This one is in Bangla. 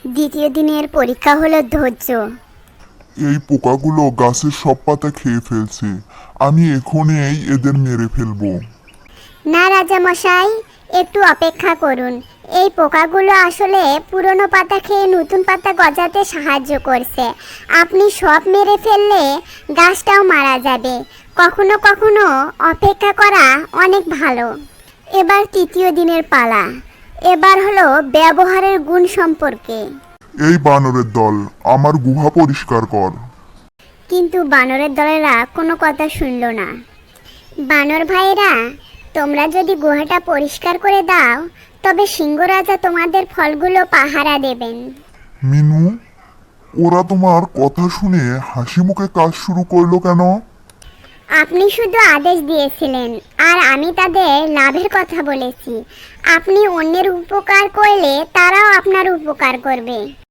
দ্বিতীয় দিনের পরীক্ষা হলো ধৈর্য। এই পোকাগুলো গাছের সব পাতা খেয়ে ফেলছে। আমি এখনই এদের মেরে ফেলবো। না রাজামশাই, একটু অপেক্ষা করুন। এই পোকাগুলো আসলে পুরনো পাতা খেয়ে নতুন পাতা গজাতে সাহায্য করছে। আপনি সব মেরে ফেললে গাছটাও মারা যাবে। কখনো কখনো অপেক্ষা করা অনেক ভালো। এবার তৃতীয় দিনের পালা। এবার হলো ব্যবহারের গুণ সম্পর্কে। এই বানরের দল, আমার গুহা পরিষ্কার কর। কিন্তু বানরের দলেরা কোনো কথা শুনল না। বানর ভাইরা, তোমরা যদি গুহাটা পরিষ্কার করে দাও তবে সিংহরাজা তোমাদের ফলগুলো পাহারা দেবেন। মিনু, ওরা তোমার কথা শুনে হাসি মুখে কাজ শুরু করলো কেন? আপনি শুধু আদেশ দিয়েছিলেন আর আমি তাদের লাভের কথা বলেছি। আপনি অন্যের উপকার করলে তারাও আপনার উপকার করবে।